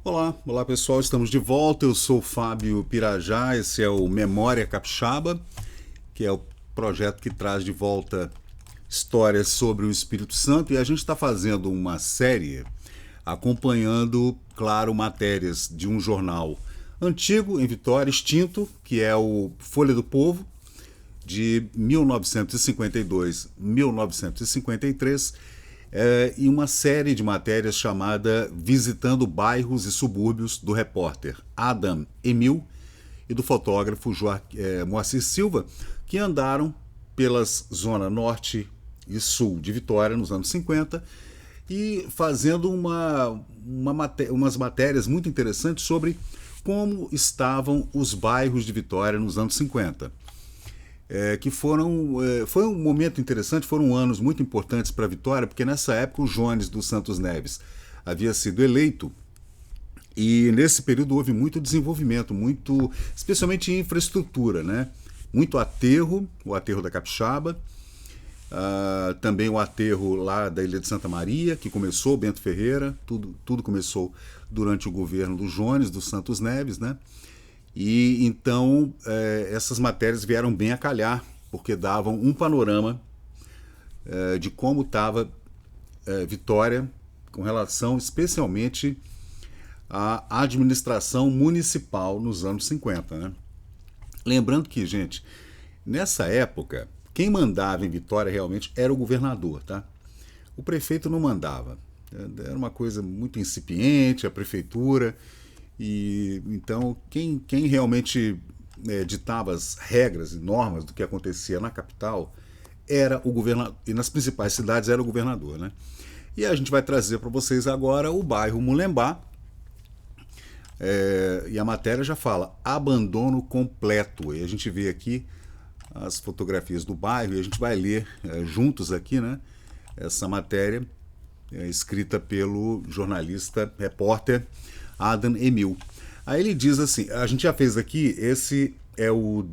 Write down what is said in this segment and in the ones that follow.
Olá pessoal, estamos de volta. Eu sou o Fábio Pirajá, esse é o Memória Capixaba, que é o projeto que traz de volta histórias sobre o Espírito Santo, e a gente está fazendo uma série acompanhando, claro, matérias de um jornal antigo em Vitória, extinto, que é o Folha do Povo, de 1952-1953, e uma série de matérias chamada Visitando Bairros e Subúrbios, do repórter Adam Emil e do fotógrafo Moacir Silva, que andaram pelas zona norte e sul de Vitória nos anos 50 e fazendo umas matérias muito interessantes sobre como estavam os bairros de Vitória nos anos 50. Foi um momento interessante, foram anos muito importantes para a Vitória, porque nessa época o Jones dos Santos Neves havia sido eleito e nesse período houve muito desenvolvimento, especialmente em infraestrutura, né? Muito aterro, o aterro da Capixaba, também o aterro lá da Ilha de Santa Maria, que começou, Bento Ferreira, tudo começou durante o governo do Jones dos Santos Neves, né? E então essas matérias vieram bem a calhar, porque davam um panorama de como estava Vitória com relação especialmente à administração municipal nos anos 50. Né? Lembrando que, gente, nessa época, quem mandava em Vitória realmente era o governador. Tá? O prefeito não mandava. Era uma coisa muito incipiente, a prefeitura. E então quem realmente ditava as regras e normas do que acontecia na capital era o governador, e nas principais cidades era o governador, né? E a gente vai trazer para vocês agora o bairro Mulembá, e a matéria já fala abandono completo, e a gente vê aqui as fotografias do bairro e a gente vai ler juntos aqui, né, essa matéria escrita pelo jornalista, repórter Adam Emil. Aí ele diz assim, a gente já fez aqui, esse é o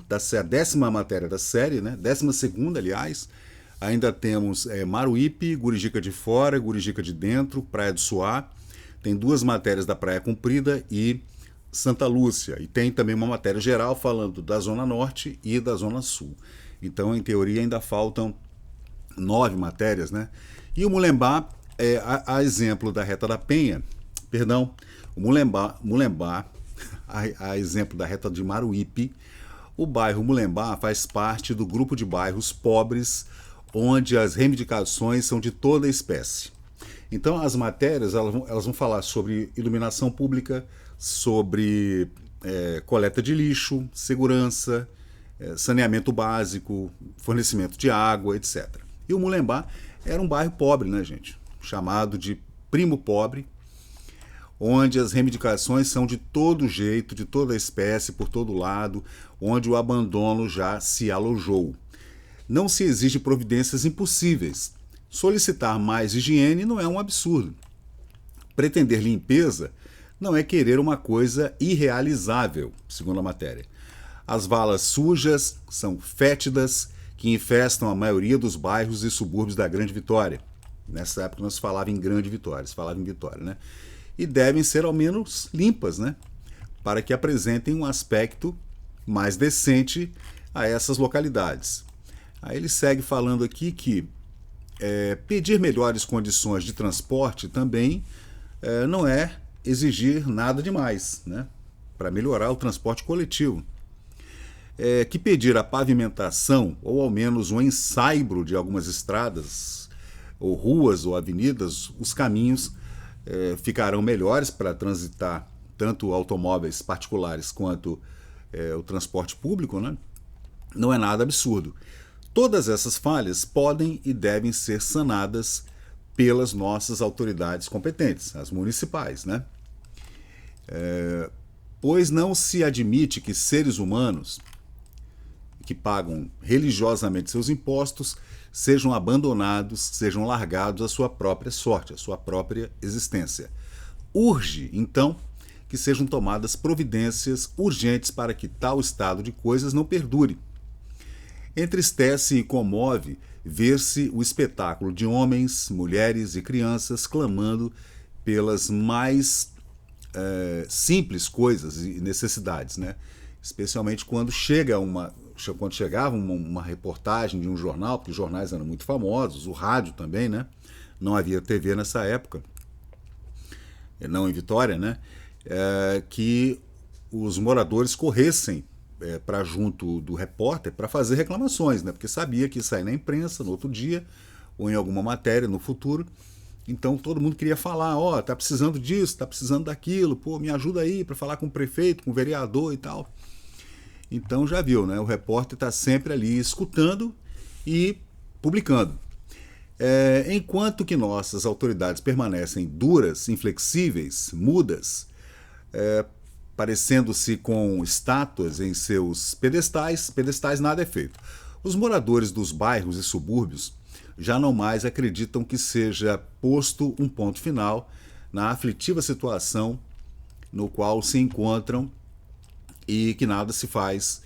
a décima matéria da série, né? 12ª, aliás. Ainda temos Maruípe, Gurijica de Fora, Gurijica de Dentro, Praia do Suá. Tem duas matérias da Praia Comprida e Santa Lúcia. E tem também uma matéria geral falando da Zona Norte e da Zona Sul. Então, em teoria, ainda faltam 9 matérias, né? E o Mulembá, a exemplo da Reta da Penha, o Mulembá, a exemplo da Reta de Maruípe, o bairro Mulembá faz parte do grupo de bairros pobres, onde as reivindicações são de toda a espécie. Então as matérias elas vão falar sobre iluminação pública, sobre coleta de lixo, segurança, saneamento básico, fornecimento de água, etc. E o Mulembá era um bairro pobre, né, gente? Chamado de Primo Pobre, onde as reivindicações são de todo jeito, de toda espécie, por todo lado, onde o abandono já se alojou. Não se exige providências impossíveis. Solicitar mais higiene não é um absurdo. Pretender limpeza não é querer uma coisa irrealizável, segundo a matéria. As valas sujas são fétidas, que infestam a maioria dos bairros e subúrbios da Grande Vitória. Nessa época não se falava em Grande Vitória, se falava em Vitória, né? E devem ser ao menos limpas, né? Para que apresentem um aspecto mais decente a essas localidades. Aí ele segue falando aqui que pedir melhores condições de transporte também não é exigir nada demais, né? Para melhorar o transporte coletivo. Que pedir a pavimentação ou ao menos um ensaibro de algumas estradas, ou ruas ou avenidas, os caminhos ficarão melhores para transitar tanto automóveis particulares quanto o transporte público, né? Não é nada absurdo. Todas essas falhas podem e devem ser sanadas pelas nossas autoridades competentes, as municipais, né? Pois não se admite que seres humanos que pagam religiosamente seus impostos sejam abandonados, sejam largados à sua própria sorte, à sua própria existência. Urge, então, que sejam tomadas providências urgentes para que tal estado de coisas não perdure. Entristece e comove ver-se o espetáculo de homens, mulheres e crianças clamando pelas mais simples coisas e necessidades, né? Especialmente quando chegava uma reportagem de um jornal, porque os jornais eram muito famosos, o rádio também, né? Não havia TV nessa época, não em Vitória, né? Que os moradores corressem para junto do repórter para fazer reclamações, né? Porque sabia que ia sair na imprensa no outro dia ou em alguma matéria no futuro. Então todo mundo queria falar, tá precisando disso, tá precisando daquilo, pô, me ajuda aí para falar com o prefeito, com o vereador e tal. Então já viu, né? O repórter está sempre ali escutando e publicando. Enquanto que nossas autoridades permanecem duras, inflexíveis, mudas, parecendo-se com estátuas em seus pedestais nada é feito. Os moradores dos bairros e subúrbios já não mais acreditam que seja posto um ponto final na aflitiva situação no qual se encontram e que nada se faz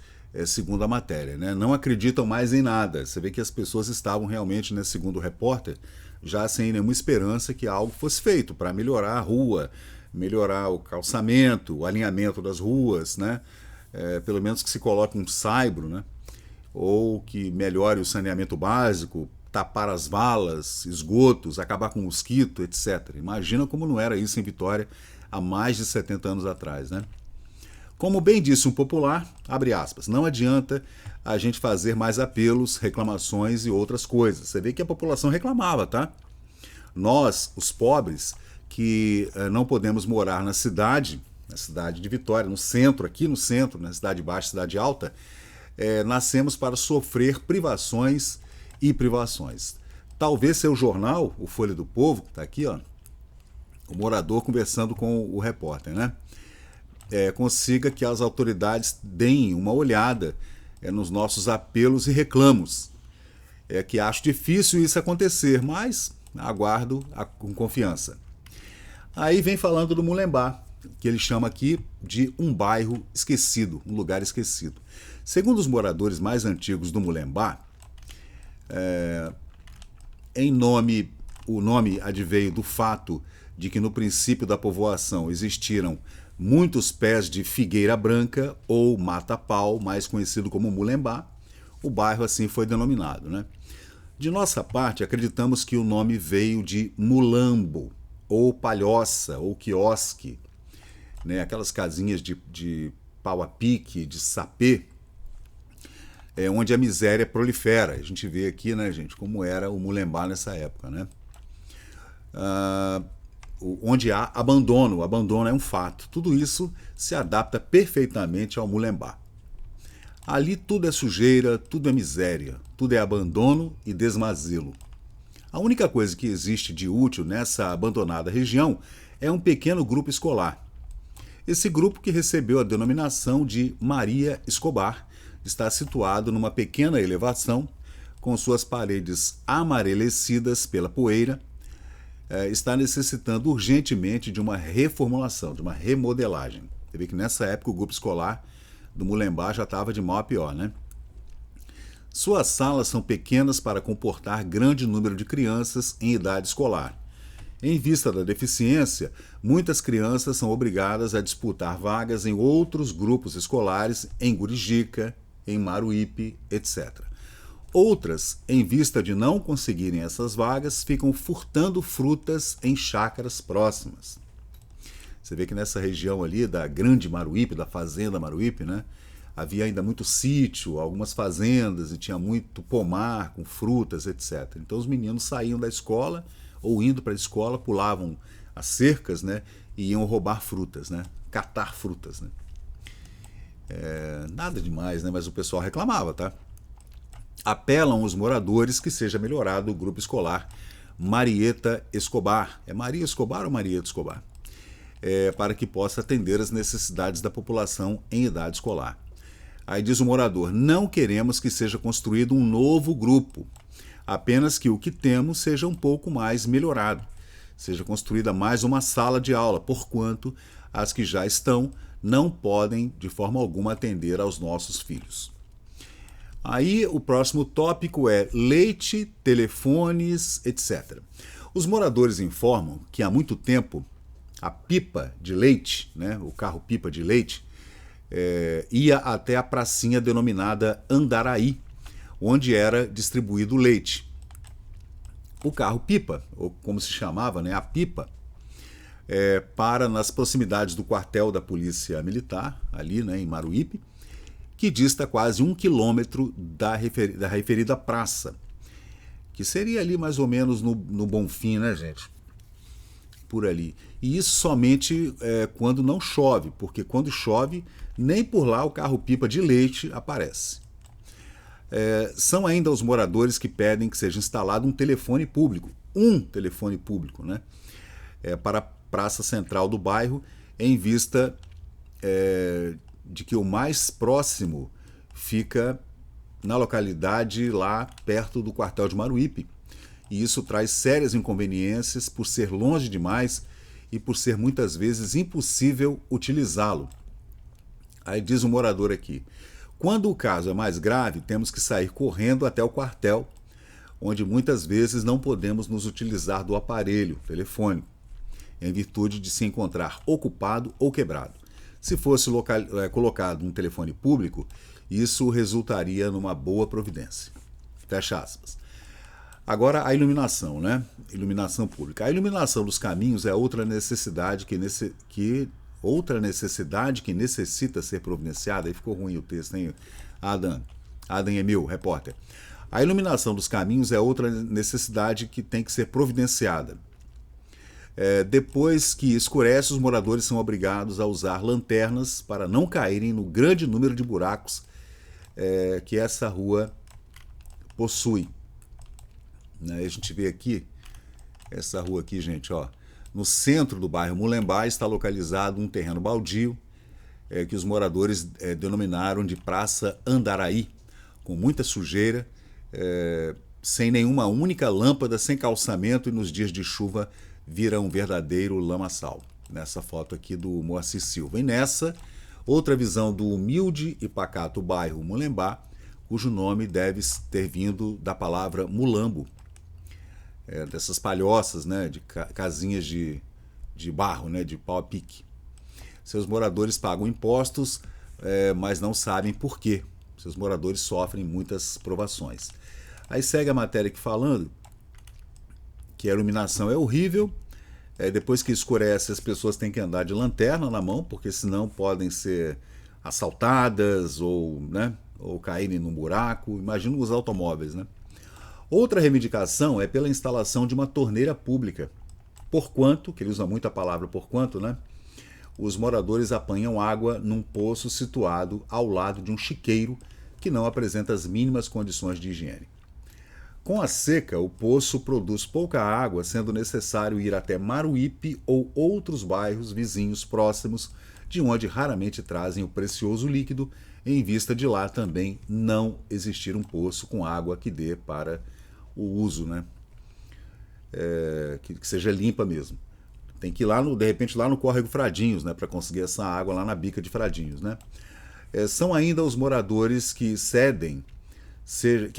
segundo a matéria, né? Não acreditam mais em nada. Você vê que as pessoas estavam realmente, né, segundo o repórter, já sem nenhuma esperança que algo fosse feito para melhorar a rua, melhorar o calçamento, o alinhamento das ruas, né? Pelo menos que se coloque um saibro, né? Ou que melhore o saneamento básico, tapar as valas, esgotos, acabar com o mosquito, etc. Imagina como não era isso em Vitória há mais de 70 anos atrás, né? Como bem disse um popular, abre aspas, não adianta a gente fazer mais apelos, reclamações e outras coisas. Você vê que a população reclamava, tá? Nós, os pobres, que não podemos morar na cidade de Vitória, no centro, aqui no centro, na cidade baixa, cidade alta, nascemos para sofrer privações e privações. Talvez seu jornal, o Folha do Povo, que está aqui, ó, o morador conversando com o repórter, né? Consiga que as autoridades deem uma olhada nos nossos apelos e reclamos. Que acho difícil isso acontecer, mas aguardo com confiança. Aí vem falando do Mulembá, que ele chama aqui de um bairro esquecido, um lugar esquecido. Segundo os moradores mais antigos do Mulembá, o nome adveio do fato de que no princípio da povoação existiram muitos pés de figueira branca ou mata-pau, mais conhecido como Mulembá. O bairro assim foi denominado, né? De nossa parte, acreditamos que o nome veio de mulambo, ou palhoça, ou quiosque, né? Aquelas casinhas de pau a pique, de sapê, onde a miséria prolifera. A gente vê aqui, né, gente, como era o Mulembá nessa época, né? Onde há abandono. O abandono é um fato. Tudo isso se adapta perfeitamente ao Mulembá. Ali tudo é sujeira, tudo é miséria, tudo é abandono e desmazelo. A única coisa que existe de útil nessa abandonada região é um pequeno grupo escolar. Esse grupo, que recebeu a denominação de Maria Escobar, está situado numa pequena elevação, com suas paredes amarelecidas pela poeira, está necessitando urgentemente de uma reformulação, de uma remodelagem. Você vê que nessa época o grupo escolar do Mulembá já estava de mal a pior, né? Suas salas são pequenas para comportar grande número de crianças em idade escolar. Em vista da deficiência, muitas crianças são obrigadas a disputar vagas em outros grupos escolares em Gurijica, em Maruípe, etc. Outras, em vista de não conseguirem essas vagas, ficam furtando frutas em chácaras próximas. Você vê que nessa região ali da Grande Maruípe, da Fazenda Maruípe, né, havia ainda muito sítio, algumas fazendas, e tinha muito pomar com frutas, etc. Então os meninos saíam da escola, ou indo para a escola, pulavam as cercas, né, e iam roubar frutas, né, catar frutas, né. Nada demais, né, mas o pessoal reclamava, tá? Apelam os moradores que seja melhorado o grupo escolar Marieta Escobar. É Maria Escobar ou Marieta Escobar? Para que possa atender as necessidades da população em idade escolar. Aí diz o morador, não queremos que seja construído um novo grupo, apenas que o que temos seja um pouco mais melhorado, seja construída mais uma sala de aula, porquanto as que já estão não podem de forma alguma atender aos nossos filhos. Aí o próximo tópico é leite, telefones, etc. Os moradores informam que há muito tempo a pipa de leite, né, o carro-pipa de leite, ia até a pracinha denominada Andaraí, onde era distribuído o leite. O carro-pipa, ou como se chamava, né, a pipa, para nas proximidades do quartel da Polícia Militar, ali, né, em Maruípe, que dista quase 1 quilômetro da referida praça, que seria ali mais ou menos no Bonfim, né, gente? Por ali. E isso somente quando não chove, porque quando chove, nem por lá o carro-pipa de leite aparece. São ainda os moradores que pedem que seja instalado um telefone público, né, para a praça central do bairro, em vista de que o mais próximo fica na localidade lá perto do quartel de Maruípe. E isso traz sérias inconveniências por ser longe demais e por ser muitas vezes impossível utilizá-lo. Aí diz o morador aqui: quando o caso é mais grave, temos que sair correndo até o quartel, onde muitas vezes não podemos nos utilizar do aparelho telefônico, em virtude de se encontrar ocupado ou quebrado. Se fosse colocado um telefone público, isso resultaria numa boa providência. Fecha aspas. Agora a iluminação, né? Iluminação pública. A iluminação dos caminhos é outra necessidade que necessita ser providenciada. Aí ficou ruim o texto, hein? Adam Emil, repórter. A iluminação dos caminhos é outra necessidade que tem que ser providenciada. Depois que escurece, os moradores são obrigados a usar lanternas para não caírem no grande número de buracos que essa rua possui. A gente vê aqui, essa rua aqui, gente, ó, no centro do bairro Mulembá está localizado um terreno baldio que os moradores denominaram de Praça Andaraí, com muita sujeira, sem nenhuma única lâmpada, sem calçamento, e nos dias de chuva vira um verdadeiro lamaçal. Nessa foto aqui do Moacir Silva. E nessa, outra visão do humilde e pacato bairro Mulembá, cujo nome deve ter vindo da palavra mulambo, dessas palhoças, né, de casinhas de barro, né, de pau a pique. Seus moradores pagam impostos, mas não sabem por quê. Seus moradores sofrem muitas provações. Aí segue a matéria aqui falando que a iluminação é horrível. Depois que escurece, as pessoas têm que andar de lanterna na mão, porque senão podem ser assaltadas ou caírem num buraco. Imagina os automóveis, né? Outra reivindicação é pela instalação de uma torneira pública. Porquanto, que ele usa muito a palavra porquanto, né? Os moradores apanham água num poço situado ao lado de um chiqueiro que não apresenta as mínimas condições de higiene. Com a seca, o poço produz pouca água, sendo necessário ir até Maruípe ou outros bairros vizinhos próximos, de onde raramente trazem o precioso líquido, em vista de lá também não existir um poço com água que dê para o uso, né? Que seja limpa mesmo. Tem que ir lá, de repente, lá no córrego Fradinhos, né, para conseguir essa água lá na bica de Fradinhos, né? São ainda os moradores que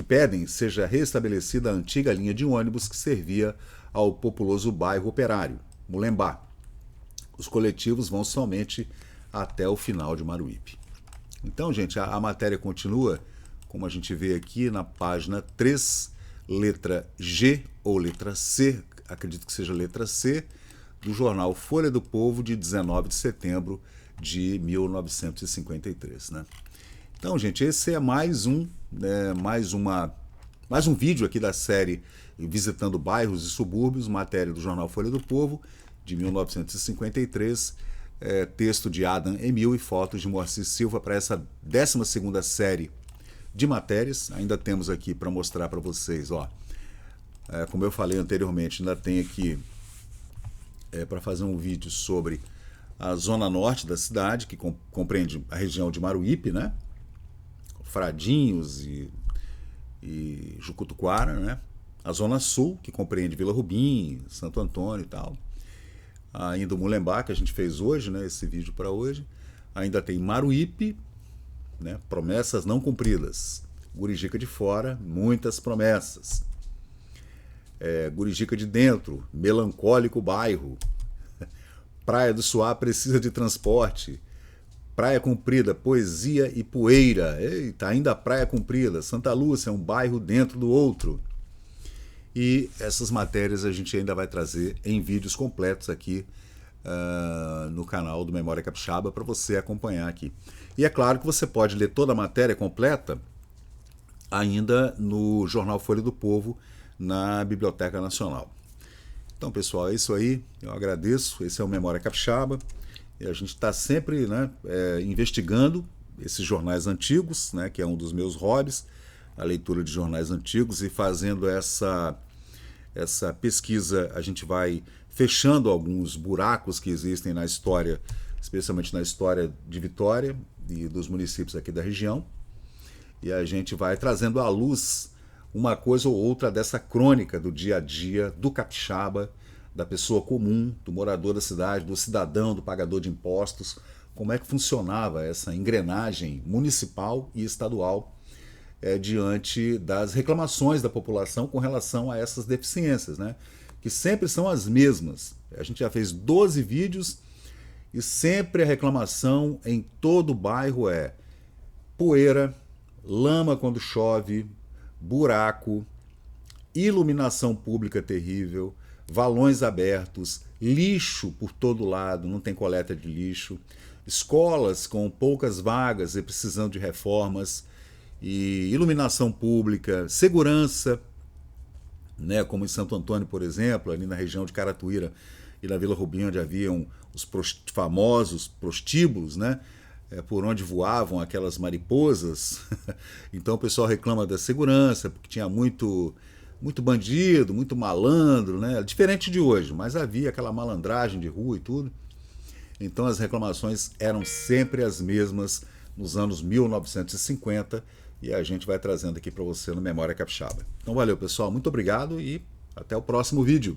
pedem seja restabelecida a antiga linha de ônibus que servia ao populoso bairro Operário, Mulembá. Os coletivos vão somente até o final de Maruípe. Então, gente, a matéria continua, como a gente vê aqui na página 3, letra G ou letra C, acredito que seja letra C, do jornal Folha do Povo, de 19 de setembro de 1953, né? Então, gente, esse é mais um vídeo aqui da série Visitando Bairros e Subúrbios, matéria do jornal Folha do Povo, de 1953, texto de Adam Emil e fotos de Moacir Silva para essa 12ª série de matérias. Ainda temos aqui para mostrar para vocês, ó, como eu falei anteriormente, ainda tem aqui para fazer um vídeo sobre a zona norte da cidade, que compreende a região de Maruípe, né? Fradinhos e Jucutuquara, né? A zona sul, que compreende Vila Rubim, Santo Antônio e tal. Ainda o Mulembá, que a gente fez hoje, né? Esse vídeo para hoje. Ainda tem Maruípe, né? Promessas não cumpridas. Gurijica de fora, muitas promessas. Gurijica de dentro, melancólico bairro. Praia do Suá precisa de transporte. Praia Comprida, poesia e poeira. Eita, ainda Praia Comprida. Santa Lúcia é um bairro dentro do outro. E essas matérias a gente ainda vai trazer em vídeos completos aqui no canal do Memória Capixaba para você acompanhar aqui. E é claro que você pode ler toda a matéria completa ainda no Jornal Folha do Povo, na Biblioteca Nacional. Então, pessoal, é isso aí. Eu agradeço. Esse é o Memória Capixaba. E a gente está sempre, né, investigando esses jornais antigos, né, que é um dos meus hobbies, a leitura de jornais antigos, e fazendo essa pesquisa, a gente vai fechando alguns buracos que existem na história, especialmente na história de Vitória e dos municípios aqui da região, e a gente vai trazendo à luz uma coisa ou outra dessa crônica do dia a dia do capixaba, da pessoa comum, do morador da cidade, do cidadão, do pagador de impostos, como é que funcionava essa engrenagem municipal e estadual diante das reclamações da população com relação a essas deficiências, né? Que sempre são as mesmas. A gente já fez 12 vídeos e sempre a reclamação em todo o bairro é poeira, lama quando chove, buraco, iluminação pública terrível, valões abertos, lixo por todo lado, não tem coleta de lixo, escolas com poucas vagas e precisando de reformas, e iluminação pública, segurança, né, como em Santo Antônio, por exemplo, ali na região de Caratuíra e na Vila Rubim, onde haviam os famosos prostíbulos, né, por onde voavam aquelas mariposas. Então o pessoal reclama da segurança, porque tinha muito bandido, muito malandro, né? Diferente de hoje, mas havia aquela malandragem de rua e tudo. Então as reclamações eram sempre as mesmas nos anos 1950 e a gente vai trazendo aqui para você no Memória Capixaba. Então valeu, pessoal, muito obrigado e até o próximo vídeo.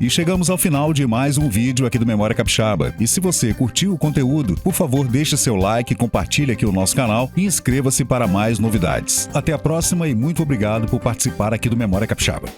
E chegamos ao final de mais um vídeo aqui do Memória Capixaba. E se você curtiu o conteúdo, por favor, deixe seu like, compartilhe aqui o nosso canal e inscreva-se para mais novidades. Até a próxima e muito obrigado por participar aqui do Memória Capixaba.